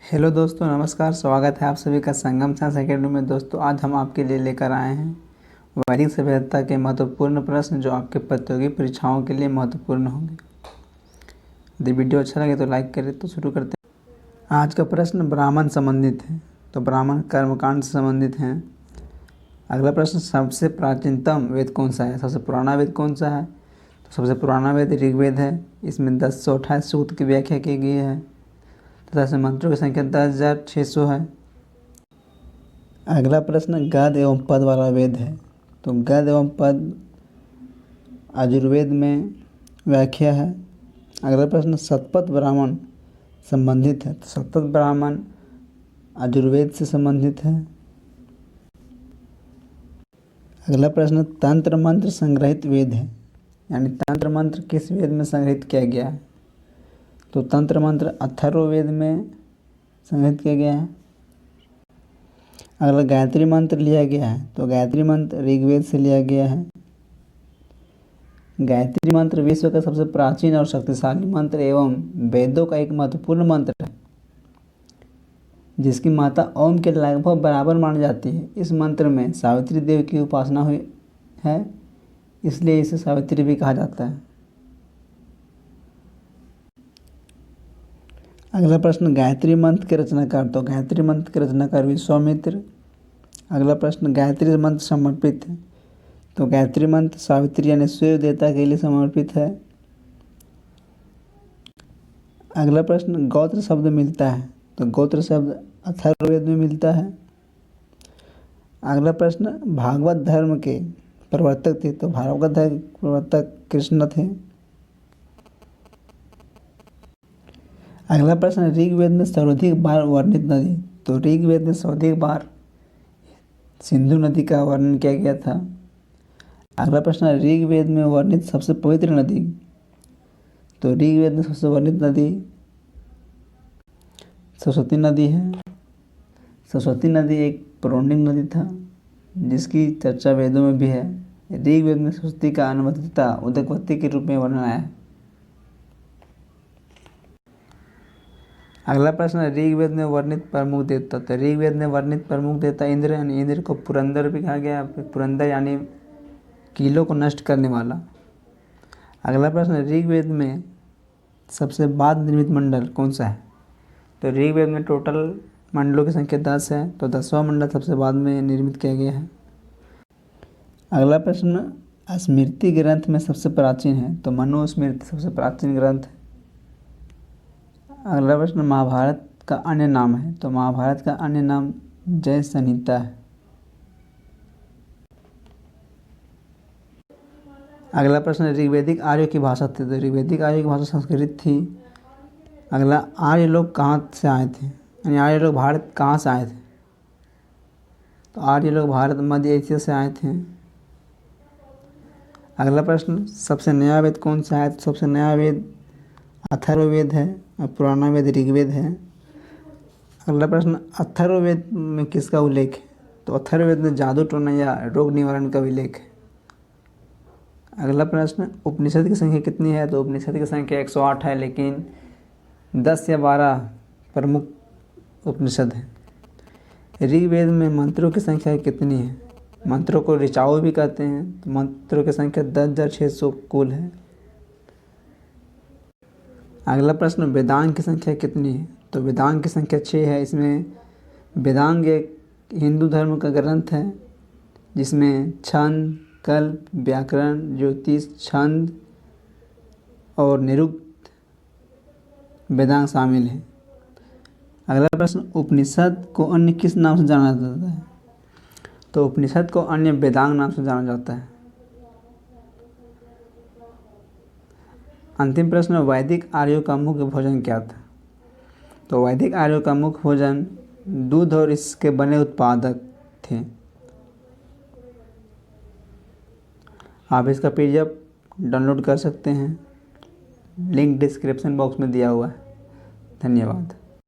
Hello दोस्तों, नमस्कार। स्वागत है आप सभी का संगम साइंस अकेडमी में। दोस्तों, आज हम आपके लिए लेकर आए हैं वैदिक सभ्यता के महत्वपूर्ण प्रश्न जो आपके प्रतियोगी परीक्षाओं के लिए महत्वपूर्ण होंगे। यदि वीडियो अच्छा लगे तो लाइक करें। तो शुरू करते हैं। आज का प्रश्न ब्राह्मण संबंधित है, तो ब्राह्मण कर्मकांड से संबंधित हैं। अगला प्रश्न, सबसे प्राचीनतम वेद कौन सा है? सबसे पुराना वेद कौन सा है? तो सबसे पुराना वेद ऋग्वेद है। इसमें 1028 सूक्त की व्याख्या की गई है तथा इसमें मंत्रों की संख्या 10,600 है। अगला प्रश्न, गद एवं पद वाला वेद है, तो गद एवं पद यजुर्वेद में व्याख्या है। अगला प्रश्न, शतपथ ब्राह्मण संबंधित है, तो शतपथ ब्राह्मण यजुर्वेद से संबंधित है। अगला प्रश्न, तंत्र मंत्र संग्रहित वेद है, यानी तंत्र मंत्र किस वेद में संग्रहित किया गया है? तो तंत्र मंत्र अथर्ववेद में संग्रहित किया गया है। अगला, गायत्री मंत्र लिया गया है, तो गायत्री मंत्र ऋग्वेद से लिया गया है। गायत्री मंत्र विश्व का सबसे प्राचीन और शक्तिशाली मंत्र एवं वेदों का एक महत्वपूर्ण मंत्र है, जिसकी मात्रा ओम के लगभग बराबर मानी जाती है। इस मंत्र में सावित्री देवी की उपासना हुई है, इसलिए इसे सावित्री भी कहा जाता है। अगला प्रश्न, गायत्री मंत्र के रचनाकार, तो गायत्री मंत्र के रचनाकार विश्वामित्र। अगला प्रश्न, गायत्री मंत्र समर्पित है, तो गायत्री मंत्र सावित्री यानी सूर्य देवता के लिए समर्पित है। अगला प्रश्न, गोत्र शब्द मिलता है, तो गोत्र शब्द अथर्ववेद में मिलता है। अगला प्रश्न, भागवत धर्म के प्रवर्तक थे, तो भागवत धर्म के प्रवर्तक कृष्ण थे। अगला प्रश्न, ऋग्वेद में सर्वाधिक बार वर्णित नदी, तो ऋग्वेद में सर्वाधिक बार सिंधु नदी का वर्णन किया गया था। अगला प्रश्न, ऋग्वेद में वर्णित सबसे पवित्र नदी, तो ऋग्वेद में सबसे वर्णित नदी सरस्वती नदी है। सरस्वती नदी एक पौराणिक नदी था जिसकी चर्चा वेदों में भी है। ऋग्वेद में सरस्वती का अनुवदिता उदकवती के रूप में वर्णन आया है। अगला प्रश्न, ऋग्वेद में वर्णित प्रमुख देवता, तो ऋग्वेद में वर्णित प्रमुख देवता इंद्र, यानी इंद्र को पुरंदर भी कहा गया। पुरंदर यानी कीलों को नष्ट करने वाला। अगला प्रश्न, ऋग्वेद में सबसे बाद निर्मित मंडल कौन सा है? तो ऋग्वेद में टोटल मंडलों की संख्या 10 है, तो 10वां मंडल सबसे बाद में निर्मित किया गया है। अगला प्रश्न, स्मृति ग्रंथ में सबसे प्राचीन है, तो मनुस्मृति सबसे प्राचीन ग्रंथ है। अगला प्रश्न, महाभारत का अन्य नाम है, तो महाभारत का अन्य नाम जय संहिता है। अगला प्रश्न, ऋग्वैदिक आर्यों की भाषा थी, तो ऋग्वैदिक आर्यों की भाषा संस्कृत थी। अगला, आर्य लोग कहाँ से आए थे, यानी आर्य लोग भारत कहाँ से आए थे? तो आर्य लोग भारत मध्य एशिया से आए थे। अगला प्रश्न, सबसे नया वेद कौन सा है? तो सबसे नया वेद अथर्ववेद है और पुराना वेद ऋग्वेद है। अगला प्रश्न, अथर्ववेद में किसका उल्लेख है? तो अथर्ववेद में जादू टोना या रोग निवारण का उल्लेख है। अगला प्रश्न, उपनिषद की संख्या कितनी है? तो उपनिषद की संख्या 108 है, लेकिन 10 या 12 प्रमुख उपनिषद हैं। ऋग्वेद में मंत्रों की संख्या कितनी है? मंत्रों को ऋचाओं भी कहते हैं, तो मंत्रों की संख्या 10,600 कुल है। अगला प्रश्न, वेदांग की संख्या कितनी है? तो वेदांग की संख्या 6 है। इसमें वेदांग एक हिंदू धर्म का ग्रंथ है जिसमें छंद, कल्प, व्याकरण, ज्योतिष, छंद और निरुक्त वेदांग शामिल है। अगला प्रश्न, उपनिषद को अन्य किस नाम से जाना जाता है? तो उपनिषद को अन्य वेदांग नाम से जाना जाता है। अंतिम प्रश्न, वैदिक आर्यों का मुख्य भोजन क्या था? तो वैदिक आर्यों का मुख्य भोजन दूध और इसके बने उत्पादक थे। आप इसका PDF डाउनलोड कर सकते हैं, लिंक डिस्क्रिप्शन बॉक्स में दिया हुआ है। धन्यवाद।